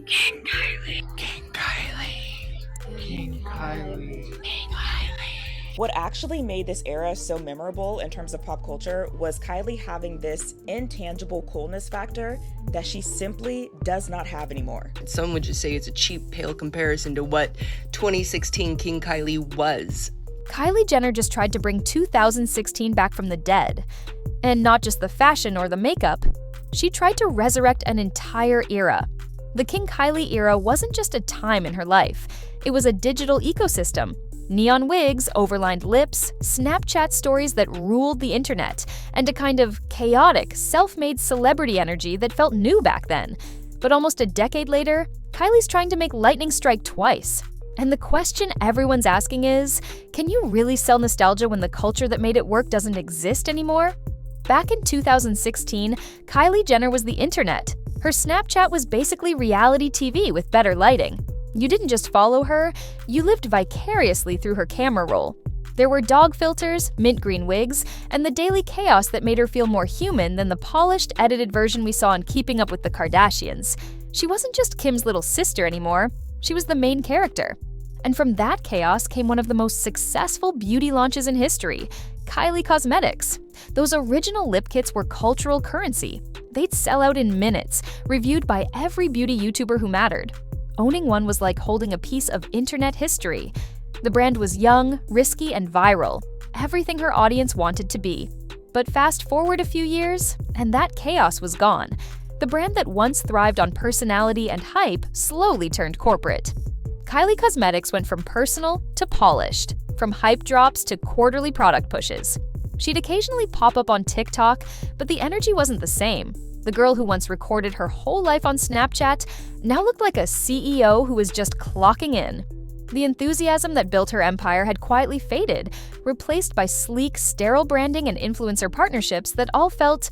King Kylie. King Kylie. King Kylie. King Kylie. What actually made this era so memorable in terms of pop culture was Kylie having this intangible coolness factor that she simply does not have anymore. Some would just say it's a cheap, pale comparison to what 2016 King Kylie was. Kylie Jenner just tried to bring 2016 back from the dead. And not just the fashion or the makeup, she tried to resurrect an entire era. The King Kylie era wasn't just a time in her life. It was a digital ecosystem. Neon wigs, overlined lips, Snapchat stories that ruled the internet, and a kind of chaotic, self-made celebrity energy that felt new back then. But almost a decade later, Kylie's trying to make lightning strike twice. And the question everyone's asking is, can you really sell nostalgia when the culture that made it work doesn't exist anymore? Back in 2016, Kylie Jenner was the internet. Her Snapchat was basically reality TV with better lighting. You didn't just follow her, you lived vicariously through her camera roll. There were dog filters, mint green wigs, and the daily chaos that made her feel more human than the polished, edited version we saw in Keeping Up with the Kardashians. She wasn't just Kim's little sister anymore, she was the main character. And from that chaos came one of the most successful beauty launches in history, Kylie Cosmetics. Those original lip kits were cultural currency. They'd sell out in minutes, reviewed by every beauty YouTuber who mattered. Owning one was like holding a piece of internet history. The brand was young, risky, and viral. Everything her audience wanted to be. But fast forward a few years, and that chaos was gone. The brand that once thrived on personality and hype slowly turned corporate. Kylie Cosmetics went from personal to polished, from hype drops to quarterly product pushes. She'd occasionally pop up on TikTok, but the energy wasn't the same. The girl who once recorded her whole life on Snapchat now looked like a CEO who was just clocking in. The enthusiasm that built her empire had quietly faded, replaced by sleek, sterile branding and influencer partnerships that all felt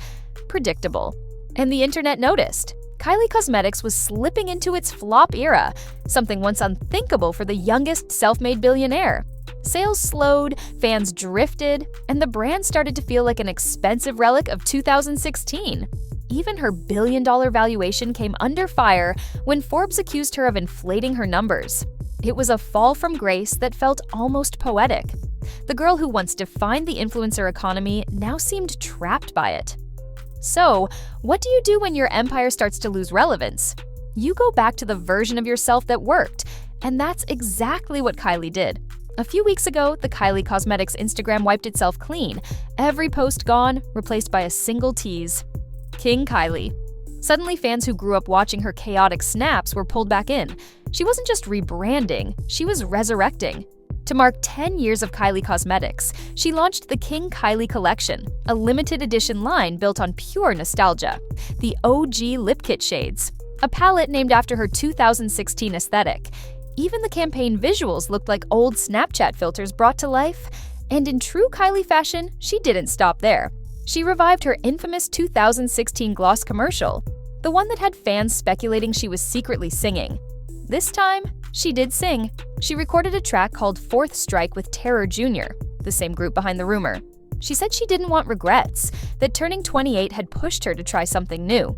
predictable. And the internet noticed. Kylie Cosmetics was slipping into its flop era, something once unthinkable for the youngest self-made billionaire. Sales slowed, fans drifted, and the brand started to feel like an expensive relic of 2016. Even her billion-dollar valuation came under fire when Forbes accused her of inflating her numbers. It was a fall from grace that felt almost poetic. The girl who once defined the influencer economy now seemed trapped by it. So, what do you do when your empire starts to lose relevance? You go back to the version of yourself that worked, and that's exactly what Kylie did. A few weeks ago, the Kylie Cosmetics Instagram wiped itself clean. Every post gone, replaced by a single tease. King Kylie. Suddenly, fans who grew up watching her chaotic snaps were pulled back in. She wasn't just rebranding, she was resurrecting. To mark 10 years of Kylie Cosmetics, she launched the King Kylie collection, a limited edition line built on pure nostalgia. The OG lip kit shades, a palette named after her 2016 aesthetic. Even the campaign visuals looked like old Snapchat filters brought to life. And in true Kylie fashion, she didn't stop there. She revived her infamous 2016 gloss commercial, the one that had fans speculating she was secretly singing. This time, she did sing. She recorded a track called Fourth Strike with Terror Jr., the same group behind the rumor. She said she didn't want regrets, that turning 28 had pushed her to try something new.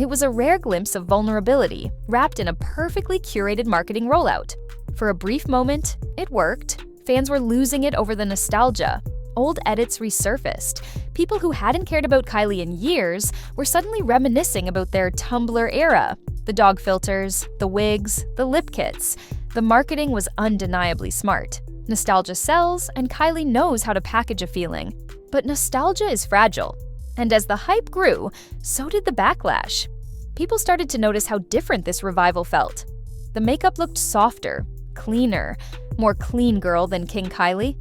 It was a rare glimpse of vulnerability, wrapped in a perfectly curated marketing rollout. For a brief moment, it worked. Fans were losing it over the nostalgia. Old edits resurfaced. People who hadn't cared about Kylie in years were suddenly reminiscing about their Tumblr era. The dog filters, the wigs, the lip kits. The marketing was undeniably smart. Nostalgia sells, and Kylie knows how to package a feeling. But nostalgia is fragile. And as the hype grew, so did the backlash. People started to notice how different this revival felt. The makeup looked softer, cleaner, more clean girl than King Kylie.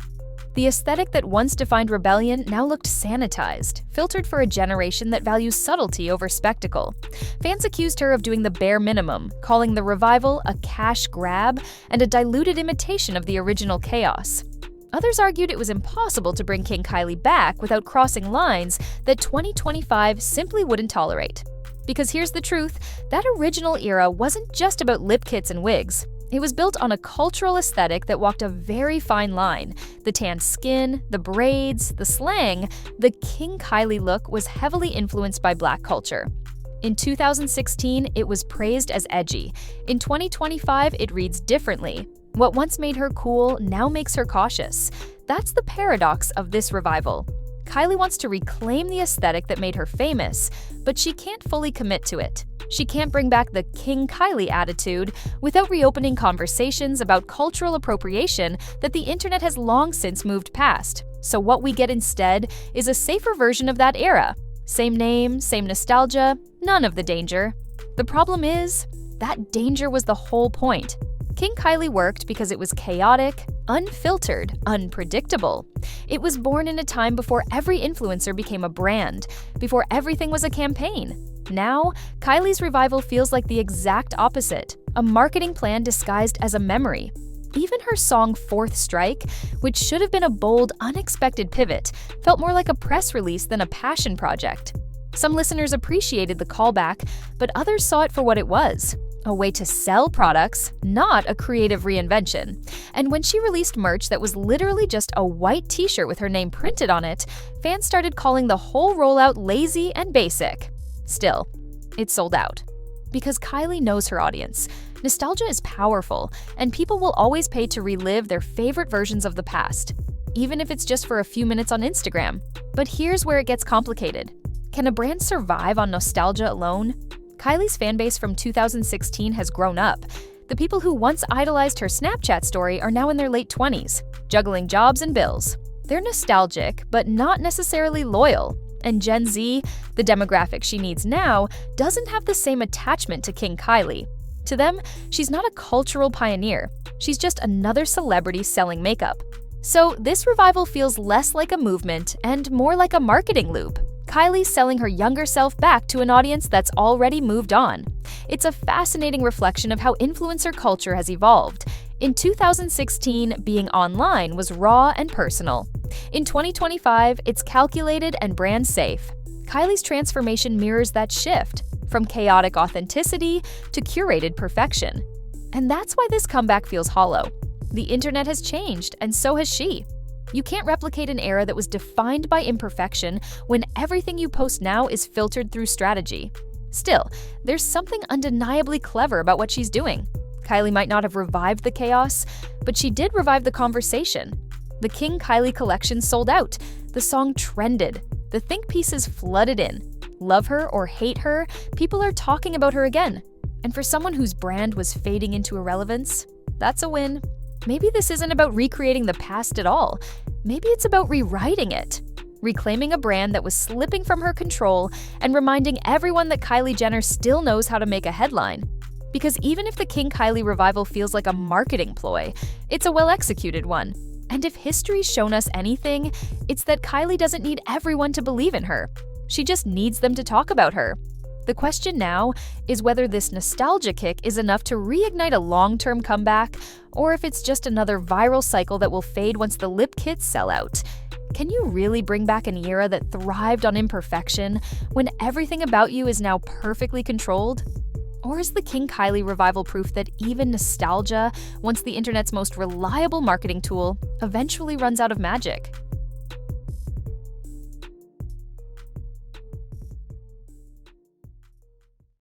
The aesthetic that once defined rebellion now looked sanitized, filtered for a generation that values subtlety over spectacle. Fans accused her of doing the bare minimum, calling the revival a cash grab and a diluted imitation of the original chaos. Others argued it was impossible to bring King Kylie back without crossing lines that 2025 simply wouldn't tolerate. Because here's the truth, that original era wasn't just about lip kits and wigs. It was built on a cultural aesthetic that walked a very fine line. The tanned skin, the braids, the slang, the King Kylie look was heavily influenced by Black culture. In 2016, it was praised as edgy. In 2025, it reads differently. What once made her cool now makes her cautious. That's the paradox of this revival. Kylie wants to reclaim the aesthetic that made her famous, but she can't fully commit to it. She can't bring back the King Kylie attitude without reopening conversations about cultural appropriation that the internet has long since moved past. So what we get instead is a safer version of that era. Same name, same nostalgia, none of the danger. The problem is, that danger was the whole point. King Kylie worked because it was chaotic, unfiltered, unpredictable. It was born in a time before every influencer became a brand, before everything was a campaign. Now, Kylie's revival feels like the exact opposite, a marketing plan disguised as a memory. Even her song Fourth Strike, which should have been a bold, unexpected pivot, felt more like a press release than a passion project. Some listeners appreciated the callback, but others saw it for what it was. A way to sell products, not a creative reinvention. And when she released merch that was literally just a white t-shirt with her name printed on it, fans started calling the whole rollout lazy and basic. Still, it sold out. Because Kylie knows her audience. Nostalgia is powerful, and people will always pay to relive their favorite versions of the past, even if it's just for a few minutes on Instagram. But here's where it gets complicated. Can a brand survive on nostalgia alone? Kylie's fanbase from 2016 has grown up. The people who once idolized her Snapchat story are now in their late 20s, juggling jobs and bills. They're nostalgic, but not necessarily loyal. And Gen Z, the demographic she needs now, doesn't have the same attachment to King Kylie. To them, she's not a cultural pioneer. She's just another celebrity selling makeup. So this revival feels less like a movement and more like a marketing loop. Kylie's selling her younger self back to an audience that's already moved on. It's a fascinating reflection of how influencer culture has evolved. In 2016, being online was raw and personal. In 2025, it's calculated and brand safe. Kylie's transformation mirrors that shift, from chaotic authenticity to curated perfection. And that's why this comeback feels hollow. The internet has changed, and so has she. You can't replicate an era that was defined by imperfection when everything you post now is filtered through strategy. Still, there's something undeniably clever about what she's doing. Kylie might not have revived the chaos, but she did revive the conversation. The King Kylie collection sold out. The song trended. The think pieces flooded in. Love her or hate her, people are talking about her again. And for someone whose brand was fading into irrelevance, that's a win. Maybe this isn't about recreating the past at all. Maybe it's about rewriting it. Reclaiming a brand that was slipping from her control and reminding everyone that Kylie Jenner still knows how to make a headline. Because even if the King Kylie revival feels like a marketing ploy, it's a well-executed one. And if history's shown us anything, it's that Kylie doesn't need everyone to believe in her. She just needs them to talk about her. The question now is whether this nostalgia kick is enough to reignite a long-term comeback, or if it's just another viral cycle that will fade once the lip kits sell out. Can you really bring back an era that thrived on imperfection when everything about you is now perfectly controlled? Or is the King Kylie revival proof that even nostalgia, once the internet's most reliable marketing tool, eventually runs out of magic?